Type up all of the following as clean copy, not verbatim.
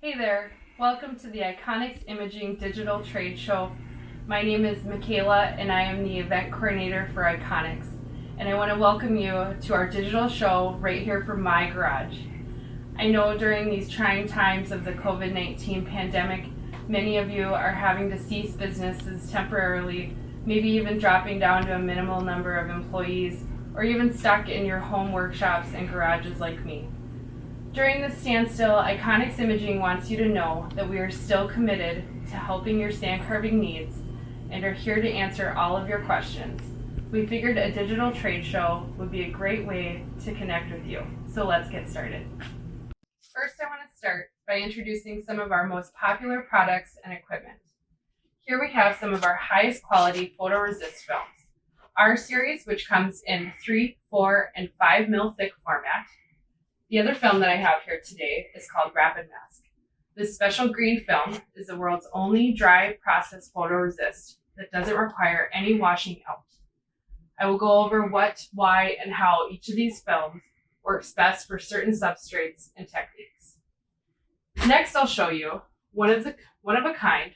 Hey there, welcome to the IKONICS Imaging Digital Trade Show. My name is Mikaela and I am the event coordinator for IKONICS, and I want to welcome you to our digital show right here from my garage. I know during these trying times of the COVID-19 pandemic, many of you are having to cease businesses temporarily, maybe even dropping down to a minimal number of employees, or even stuck in your home workshops and garages like me. During this standstill, IKONICS Imaging wants you to know that we are still committed to helping your sandcarving needs and are here to answer all of your questions. We figured a digital trade show would be a great way to connect with you, so let's get started. First, I want to start by introducing some of our most popular products and equipment. Here we have some of our highest quality photoresist films. Our series, which comes in 3, 4, and 5 mil thick format. The other film that I have here today is called Rapid Mask. This special green film is the world's only dry process photoresist that doesn't require any washing out. I will go over what, why, and how each of these films works best for certain substrates and techniques. Next, I'll show you one of a kind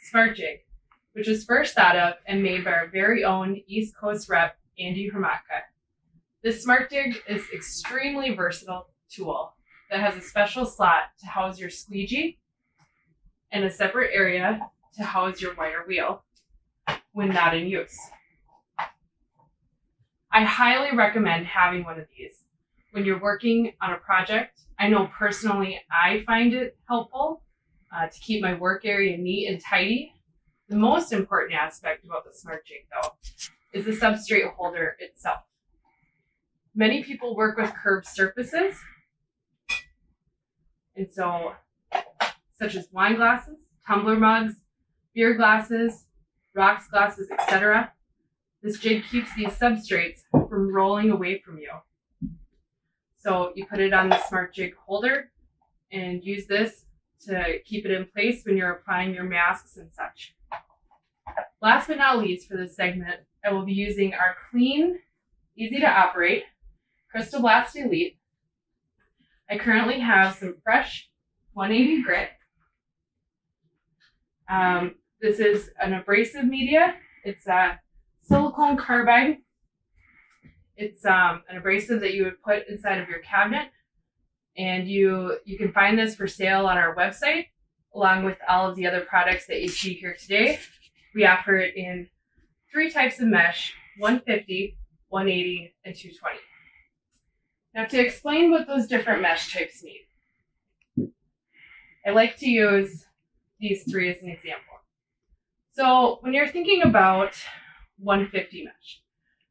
Smart Jig, which was first thought of and made by our very own East Coast rep, Andy Hermatka. This Smart Jig is extremely versatile tool that has a special slot to house your squeegee and a separate area to house your wire wheel when not in use. I highly recommend having one of these when you're working on a project. I know personally I find it helpful to keep my work area neat and tidy. The most important aspect about the Smart Jig, though, is the substrate holder itself. Many people work with curved surfaces, and so, such as wine glasses, tumbler mugs, beer glasses, rocks glasses, etc. This jig keeps these substrates from rolling away from you. So you put it on the Smart Jig holder and use this to keep it in place when you're applying your masks and such. Last but not least, for this segment, I will be using our clean, easy to operate Crystal Blast Elite. I currently have some fresh 180 grit. This is an abrasive media. It's a silicone carbide. It's an abrasive that you would put inside of your cabinet. And you can find this for sale on our website, along with all of the other products that you see here today. We offer it in 3 types of mesh: 150, 180, and 220. Now, to explain what those different mesh types mean, I like to use these 3 as an example. So when you're thinking about 150 mesh,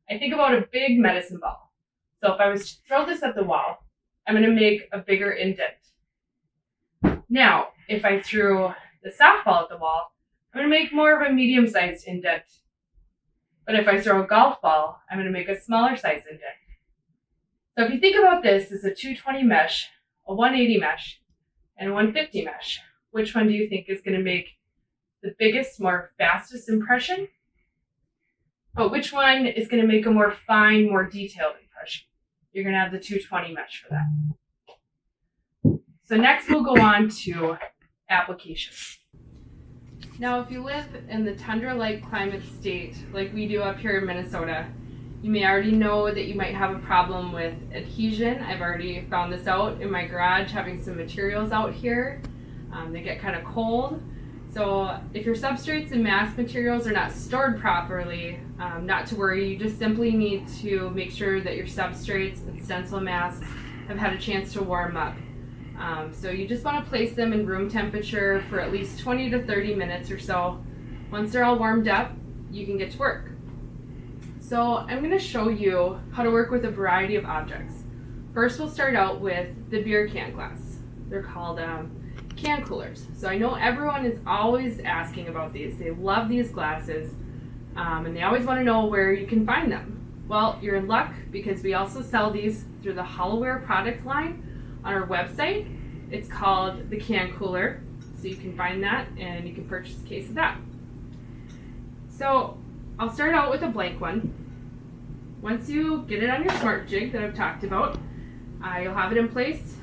I think about a big medicine ball. So if I was to throw this at the wall, I'm going to make a bigger indent. Now, if I threw the softball at the wall, I'm going to make more of a medium-sized indent. But if I throw a golf ball, I'm going to make a smaller size indent. So if you think about this as a 220 mesh, a 180 mesh, and a 150 mesh, which one do you think is going to make the biggest, more fastest impression? But which one is going to make a more fine, more detailed impression? You're going to have the 220 mesh for that. So next we'll go on to applications. Now, if you live in the tundra-like climate state like we do up here in Minnesota, you may already know that you might have a problem with adhesion. I've already found this out in my garage, having some materials out here. They get kind of cold. So if your substrates and mask materials are not stored properly, not to worry. You just simply need to make sure that your substrates and stencil masks have had a chance to warm up. So you just want to place them in room temperature for at least 20 to 30 minutes or so. Once they're all warmed up, you can get to work. So I'm going to show you how to work with a variety of objects. First, we'll start out with the beer can glass. They're called can coolers. So I know everyone is always asking about these. They love these glasses, and they always want to know where you can find them. Well, you're in luck because we also sell these through the Hollowware product line on our website. It's called the Can Cooler, so you can find that and you can purchase a case of that. So I'll start out with a blank one. Once you get it on your Smart Jig that I've talked about, you'll have it in place.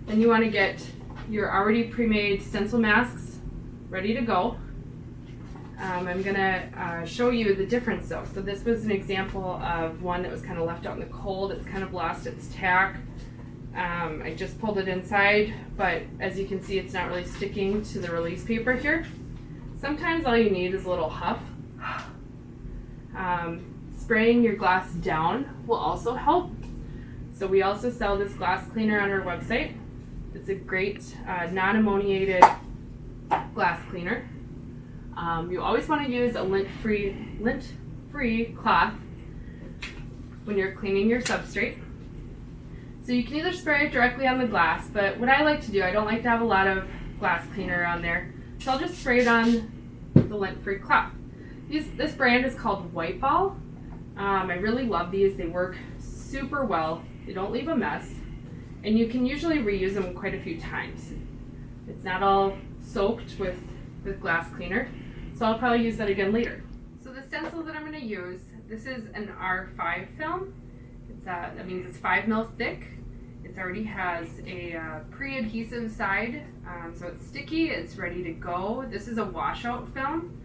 Then you want to get your already pre-made stencil masks ready to go. I'm gonna show you the difference though. So this was an example of one that was kind of left out in the cold. It's kind of lost its tack. I just pulled it inside, but as you can see, it's not really sticking to the release paper here. Sometimes all you need is a little huff. Spraying your glass down will also help. So we also sell this glass cleaner on our website. It's a great non-ammoniated glass cleaner. You always want to use a lint-free cloth when you're cleaning your substrate. So you can either spray it directly on the glass, but what I like to do, I don't like to have a lot of glass cleaner on there, so I'll just spray it on the lint-free cloth. This brand is called White Ball. I really love these. They work super well. They don't leave a mess, and you can usually reuse them quite a few times. It's not all soaked with glass cleaner, so I'll probably use that again later. So the stencil that I'm going to use, this is an R5 film. That means it's 5 mil thick. It already has a pre-adhesive side, so it's sticky, it's ready to go. This is a washout film,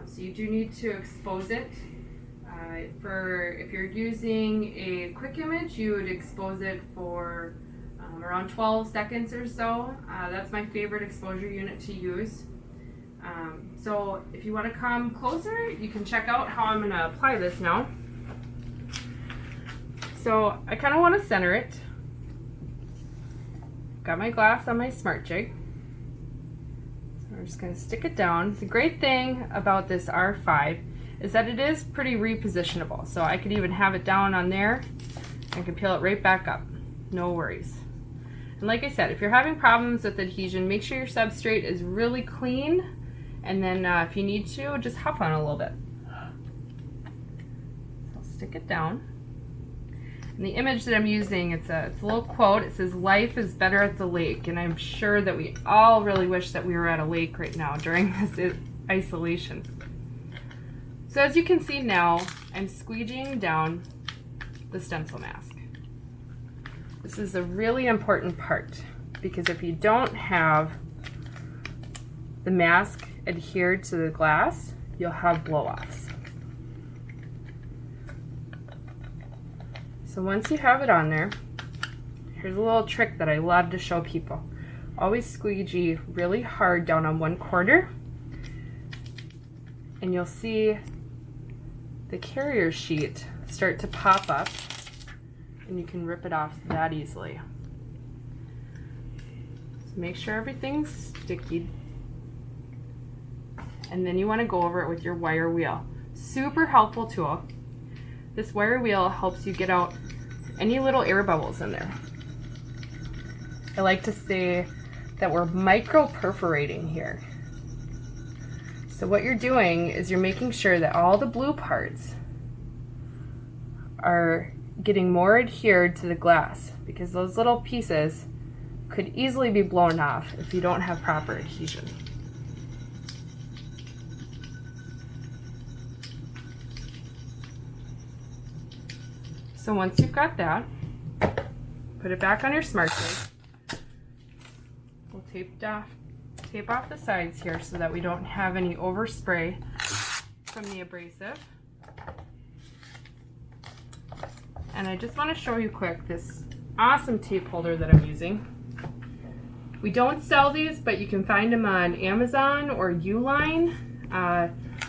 so you do need to expose it. If you're using a quick image, you would expose it for around 12 seconds or so. That's my favorite exposure unit to use. So if you want to come closer, you can check out how I'm going to apply this now. So I kind of want to center it. Got my glass on my Smart Jig. So we're just going to stick it down. The great thing about this R5 is that it is pretty repositionable. So I could even have it down on there. I can peel it right back up. No worries. And like I said, if you're having problems with adhesion, make sure your substrate is really clean. And then if you need to, just huff on it a little bit. So I'll stick it down. And the image that I'm using, it's a little quote. It says, "Life is better at the lake." And I'm sure that we all really wish that we were at a lake right now during this isolation. So as you can see now, I'm squeegeeing down the stencil mask. This is a really important part, because if you don't have the mask adhered to the glass, you'll have blow-offs. So once you have it on there, here's a little trick that I love to show people. Always squeegee really hard down on one corner, and you'll see the carrier sheet start to pop up, and you can rip it off that easily. So make sure everything's sticky, and then you want to go over it with your wire wheel. Super helpful tool. This wire wheel helps you get out any little air bubbles in there. I like to say that we're micro perforating here. So what you're doing is you're making sure that all the blue parts are getting more adhered to the glass, because those little pieces could easily be blown off if you don't have proper adhesion. So once you've got that, put it back on your Smart Jig. We'll tape off the sides here so that we don't have any overspray from the abrasive. And I just want to show you quick this awesome tape holder that I'm using. We don't sell these, but you can find them on Amazon or Uline.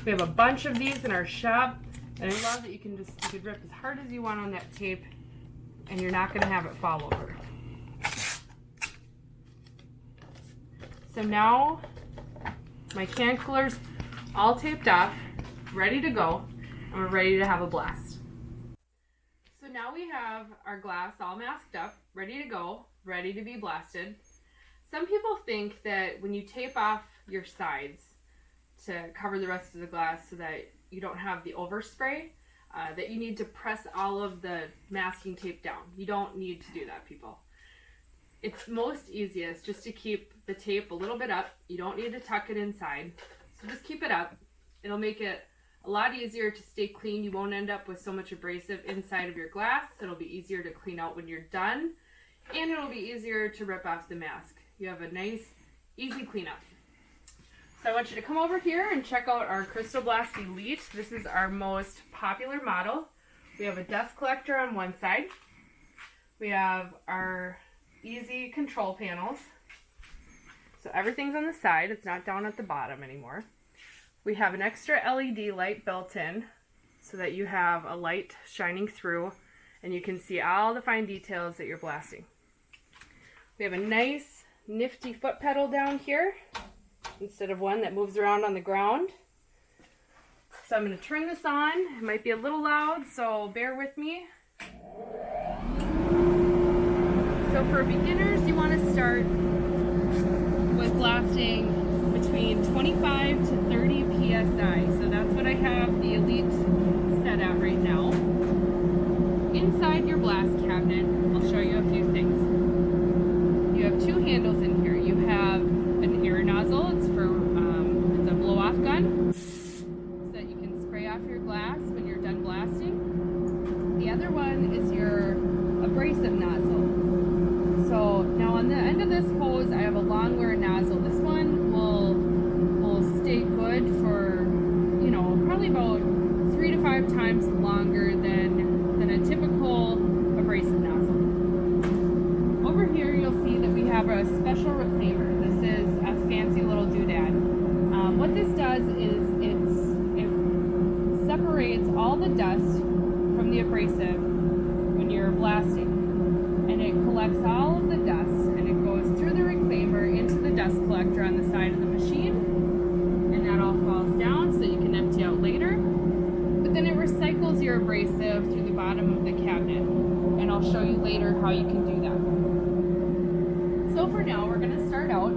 We have a bunch of these in our shop. And I love that you can rip as hard as you want on that tape, and you're not going to have it fall over. So now my can cooler's all taped off, ready to go, and we're ready to have a blast. So now we have our glass all masked up, ready to go, ready to be blasted. Some people think that when you tape off your sides to cover the rest of the glass so that you don't have the overspray, that you need to press all of the masking tape down. You don't need to do that, people. It's most easiest just to keep the tape a little bit up. You don't need to tuck it inside. So just keep it up. It'll make it a lot easier to stay clean. You won't end up with so much abrasive inside of your glass. It'll be easier to clean out when you're done, and it'll be easier to rip off the mask you have a nice, easy cleanup. So I want you to come over here and check out our Crystal Blast Elite. This is our most popular model. We have a dust collector on one side. We have our easy control panels. So everything's on the side. It's not down at the bottom anymore. We have an extra LED light built in so that you have a light shining through and you can see all the fine details that you're blasting. We have a nice nifty foot pedal down here instead of one that moves around on the ground. So I'm going to turn this on. It might be a little loud, so bear with me. So for beginners, you want to start with blasting between 25 to 30 psi. So that's what I have the Elite set at right now. Inside your blast cabinet, I'll show you a few things. You have two handles in here. You have an air nozzle. It's for it's a blow-off gun, so that you can spray off your glass when you're done blasting. The other one is your abrasive nozzle. So now on the end of this hose, I have a long wear nozzle. This one will stay good for, you know, probably about 3 to 5 times longer than a typical abrasive nozzle. Over here, you'll see that we have a special reclaimer. This is a fancy little doodad. What this does is it separates all the dust from the abrasive when you're blasting, and it collects all of the dust and it goes through the reclaimer into the dust collector on the side of the machine, and that all falls down so you can empty out later. But then it recycles your abrasive through the bottom of the cabinet, and I'll show you later how you can do that. So for now, we're going to start out.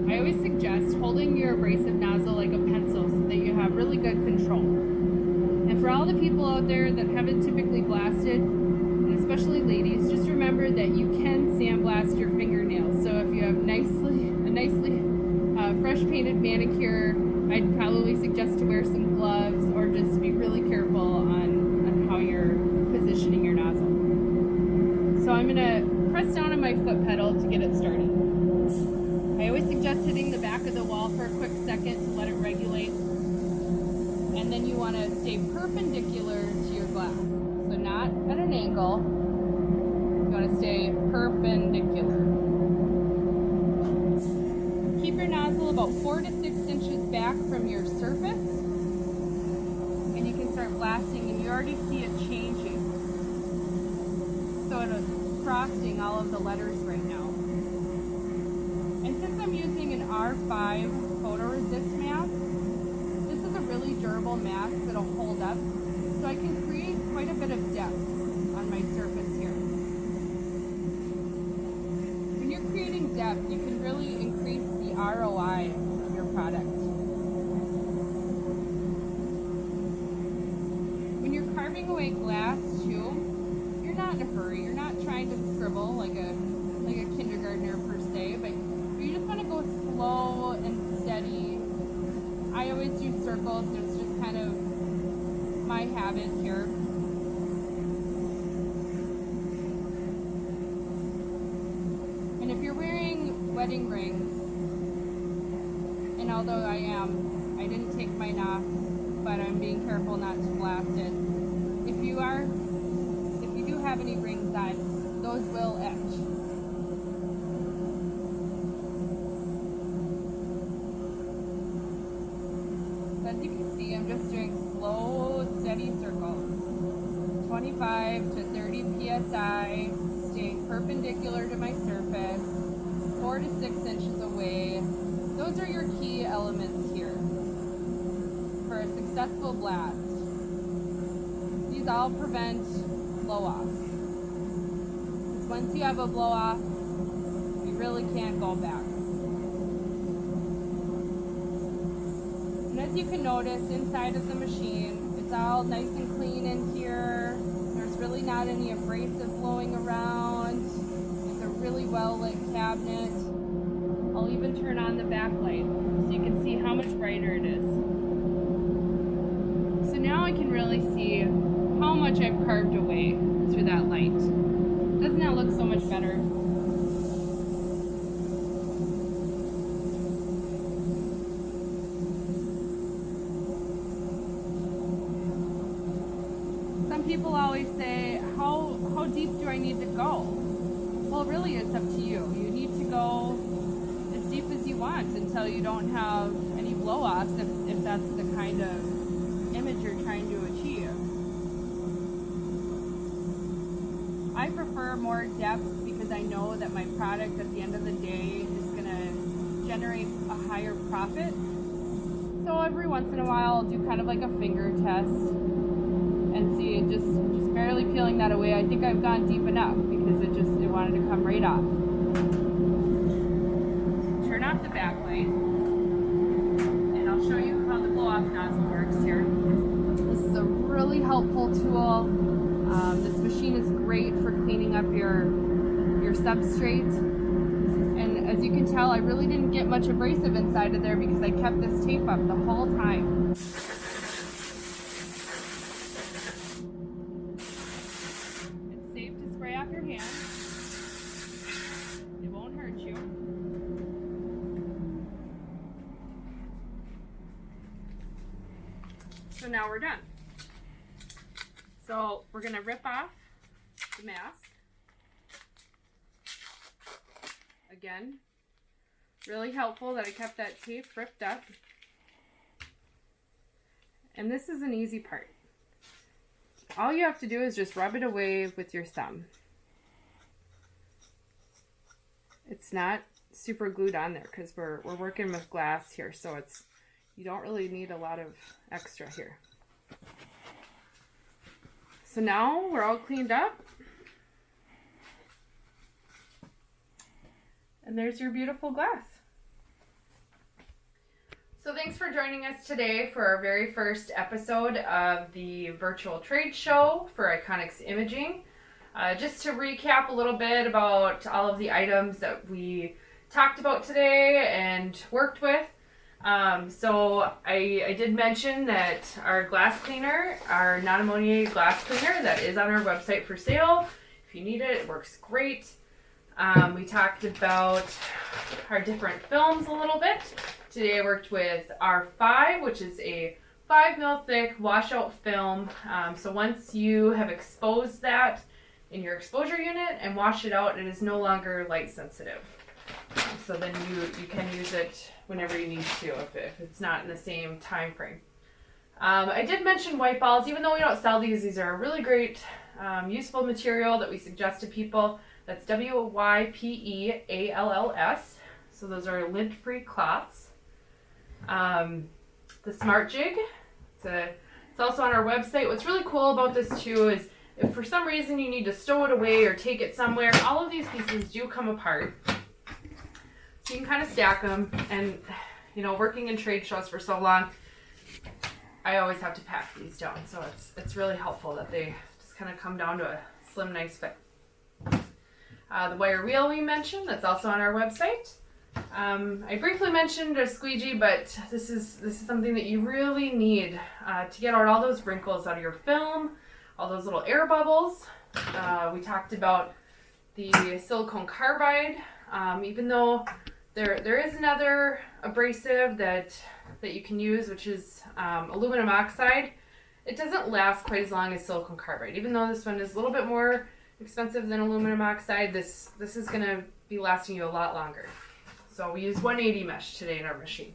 I always suggest holding your abrasive nozzle like a pencil so that you have really good control. And for all the people out there that haven't typically blasted, and especially ladies, just remember that you can sandblast your fingernails. So if you have a nicely fresh painted manicure, I'd probably suggest to wear some gloves or just be really careful on how you're positioning your nozzle. So I'm going to press down on my foot pedal to get it started. I always suggest hitting the back of the wall for a quick second to let it regulate. And then you want to stay perpendicular to your glass. So not at an angle. You want to stay perpendicular. Keep your nozzle about 4 to 6 inches back from your surface. And you can start blasting, and you already see it changing. So it's frosting all of the letters right now. And since I'm using an R5 Photoresist mask, this is a really durable mask that'll hold up. So I can create quite a bit of depth on my surface here. When you're creating depth, you can really increase the ROI of your product. When you're carving away glass too, you're not in a hurry. You're not trying to scribble like a kindergartner per se, but you just want to go slow and steady. I always do circles. It's just kind of my habit here. And if you're wearing wedding rings, and although I didn't take mine off, but I'm being careful not to blast it. If you do have any rings on, those will etch. As you can see, I'm just doing slow, steady circles. 25 to 30 psi, staying perpendicular to my surface, 4 to 6 inches away. Those are your key elements here for a successful blast. These all prevent blow-offs. Because once you have a blow-off, you really can't go back. And as you can notice, inside of the machine, it's all nice and clean in here. There's really not any abrasive blowing around. It's a really well-lit cabinet. I'll even turn on the backlight so you can see how much brighter it is. So now I can really see how much I've carved away through that light. Doesn't that look so much better? people always say, how deep do I need to go? Well, really, it's up to you. You need to go as deep as you want until you don't have any blow-offs, if that's the kind of image you're trying to achieve. I prefer more depth because I know that my product at the end of the day is going to generate a higher profit. So every once in a while I'll do kind of like a finger test and see, just barely peeling that away. I think I've gone deep enough because it wanted to come right off. Turn off the backlight and I'll show you how the blow-off nozzle works here. This is a really helpful tool. This machine is great for cleaning up your substrate. And as you can tell, I really didn't get much abrasive inside of there because I kept this tape up the whole time. It's safe to spray off your hand. It won't hurt you. So now we're done. So we're going to rip off the mask. Again, really helpful that I kept that tape ripped up. And this is an easy part. All you have to do is just rub it away with your thumb. It's not super glued on there because we're working with glass here, so you don't really need a lot of extra here. So now we're all cleaned up. And there's your beautiful glass. So thanks for joining us today for our very first episode of the virtual trade show for IKONICS Imaging. Just to recap a little bit about all of the items that we talked about today and worked with. So I did mention that our glass cleaner, our non-ammonia glass cleaner, that is on our website for sale. If you need it, it works great. We talked about our different films a little bit. Today I worked with R5, which is a 5 mil thick washout film. So once you have exposed that in your exposure unit and wash it out, it is no longer light sensitive. So then you can use it whenever you need to if it's not in the same time frame. I did mention white balls. Even though we don't sell these are a really great useful material that we suggest to people. That's WYPEALLS. So those are lint-free cloths. The Smart Jig. It's also on our website. What's really cool about this too is if for some reason you need to stow it away or take it somewhere, all of these pieces do come apart. So you can kind of stack them. And working in trade shows for so long, I always have to pack these down. So it's really helpful that they just kind of come down to a slim, nice fit. The wire wheel we mentioned, that's also on our website. I briefly mentioned a squeegee, but this is something that you really need to get out all those wrinkles out of your film, all those little air bubbles. We talked about the silicone carbide. Even though there is another abrasive that you can use, which is aluminum oxide, it doesn't last quite as long as silicone carbide. Even though this one is a little bit more expensive than aluminum oxide, this is going to be lasting you a lot longer. So we use 180 mesh today in our machine.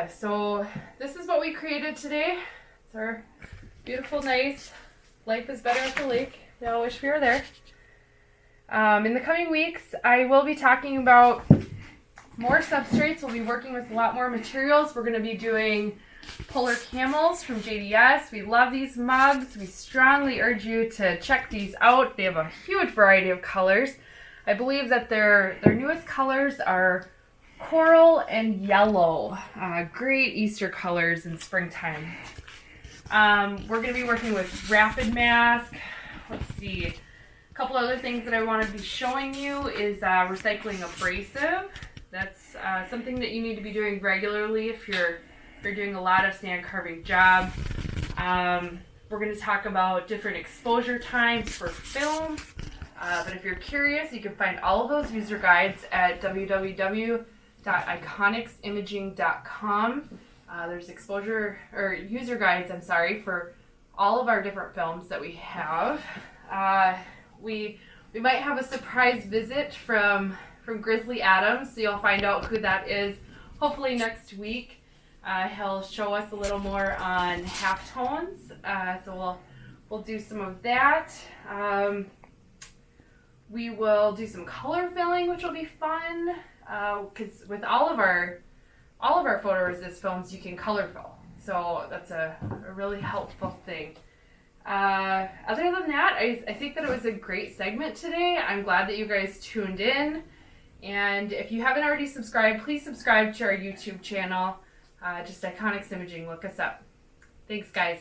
So this is what we created today. It's our beautiful, nice Life is Better at the Lake. We all wish we were there. In the coming weeks, I will be talking about more substrates. We'll be working with a lot more materials. We're going to be doing polar camels from JDS. We love these mugs. We strongly urge you to check these out. They have a huge variety of colors. I believe that their newest colors are coral and yellow. Great Easter colors in springtime. We're going to be working with Rapid Mask. Let's see. A couple other things that I want to be showing you is recycling abrasive. That's something that you need to be doing regularly if you're doing a lot of sand carving jobs. We're going to talk about different exposure times for film. But if you're curious, you can find all of those user guides at www.ikonicsimaging.com. There's user guides, for all of our different films that we have. We might have a surprise visit from Grizzly Adams, so you'll find out who that is hopefully next week. He'll show us a little more on halftones, so we'll do some of that. We will do some color filling, which will be fun, because with all of our photoresist films, you can color fill, so that's a really helpful thing. Other than that, I think that it was a great segment today. I'm glad that you guys tuned in. And if you haven't already subscribed, please subscribe to our YouTube channel. Just IKONICS Imaging, look us up. Thanks, guys.